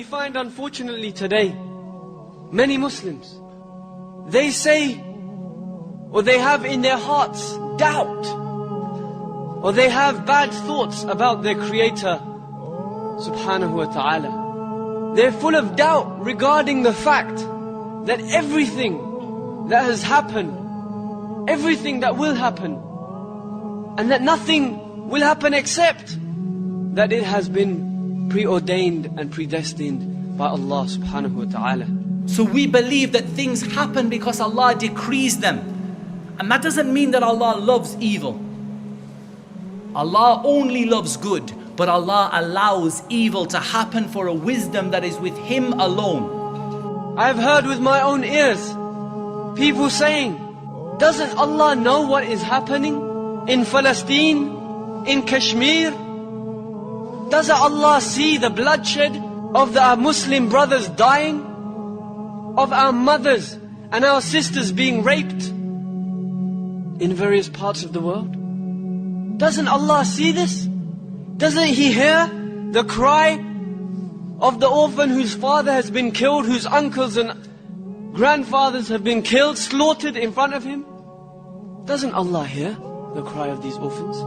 find, unfortunately, today, many Muslims, they say, or they have in their hearts doubt, or they have bad thoughts about their Creator, subhanahu wa ta'ala. They're full of doubt regarding the fact that everything that has happened, everything that will happen, and that nothing will happen except that it has been preordained and predestined by Allah subhanahu wa ta'ala. So we believe that things happen because Allah decrees them. And that doesn't mean that Allah loves evil. Allah only loves good, but Allah allows evil to happen for a wisdom that is with Him alone. I've heard with my own ears people saying, doesn't Allah know what is happening in Palestine, in Kashmir? Doesn't Allah see the bloodshed of our Muslim brothers dying? Of our mothers and our sisters being raped in various parts of the world? Doesn't Allah see this? Doesn't He hear the cry of the orphan whose father has been killed, whose uncles and grandfathers have been killed, slaughtered in front of him? Doesn't Allah hear the cry of these orphans?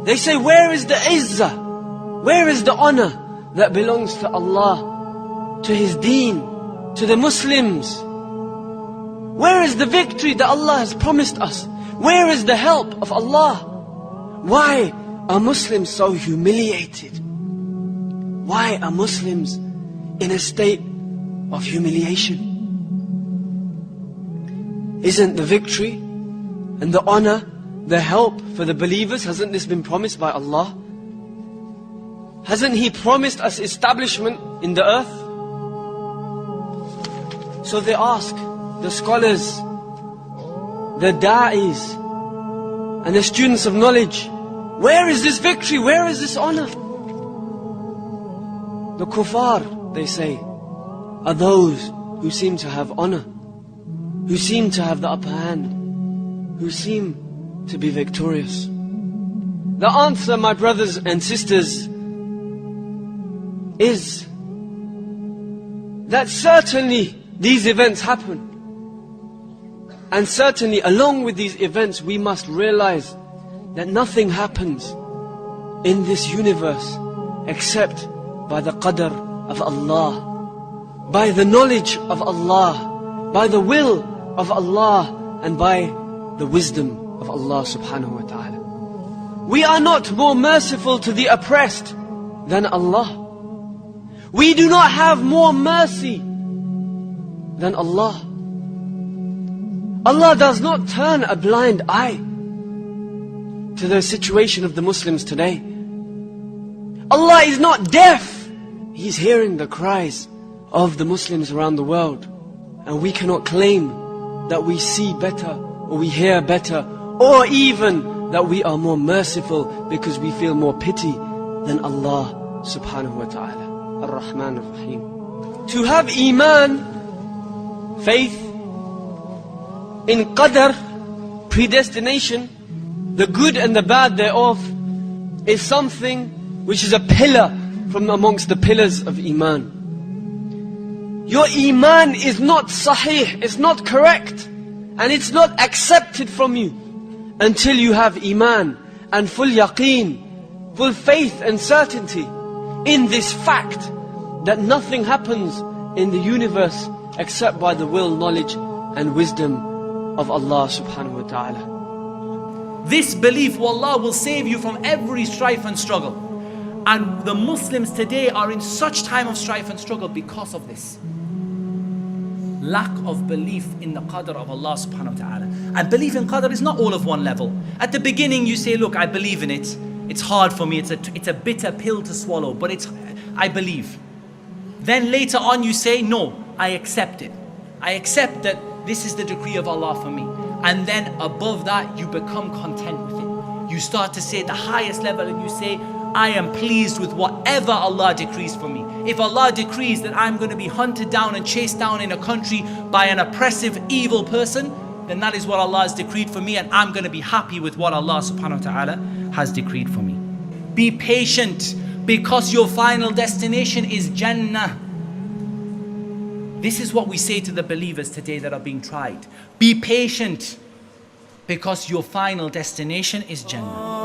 They say, where is the izzah? Where is the honor that belongs to Allah, to His deen, to the Muslims? Where is the victory that Allah has promised us? Where is the help of Allah? Why are Muslims so humiliated? Why are Muslims in a state of humiliation? Isn't the victory and the honor, the help for the believers, hasn't this been promised by Allah? Hasn't He promised us establishment in the earth? So they ask the scholars, the da'is, and the students of knowledge, where is this victory? Where is this honor? The kuffar, they say, are those who seem to have honor, who seem to have the upper hand, who seem to be victorious. The answer, my brothers and sisters, is that certainly these events happen. And certainly along with these events we must realize that nothing happens in this universe except by the qadr of Allah, by the knowledge of Allah, by the will of Allah, and by the wisdom of Allah subhanahu wa ta'ala. We are not more merciful to the oppressed than Allah. We do not have more mercy than Allah. Allah does not turn a blind eye to the situation of the Muslims today. Allah is not deaf. He's hearing the cries of the Muslims around the world. And we cannot claim that we see better, or we hear better, or even that we are more merciful because we feel more pity than Allah subhanahu wa ta'ala, Ar-Rahman Ar-Rahim. To have Iman, faith, in qadr, predestination, the good and the bad thereof, is something which is a pillar from amongst the pillars of Iman. Your Iman is not sahih, it's not correct, and it's not accepted from you until you have Iman and full yaqeen, full faith and certainty in this fact that nothing happens in the universe except by the will, knowledge and wisdom of Allah subhanahu wa ta'ala. This belief, wallah, will save you from every strife and struggle. And the Muslims today are in such time of strife and struggle because of this lack of belief in the qadr of Allah subhanahu wa ta'ala. And belief in qadr is not all of one level. At the beginning you say, look, I believe in it. It's hard for me, it's a bitter pill to swallow, but I believe. Then later on you say, no, I accept it. I accept that this is the decree of Allah for me. And then above that you become content with it. You start to say the highest level and you say, I am pleased with whatever Allah decrees for me. If Allah decrees that I'm going to be hunted down and chased down in a country by an oppressive, evil person, then that is what Allah has decreed for me, and I'm going to be happy with what Allah subhanahu wa ta'ala has decreed for me. Be patient because your final destination is Jannah. This is what we say to the believers today that are being tried. Be patient, because your final destination is Jannah.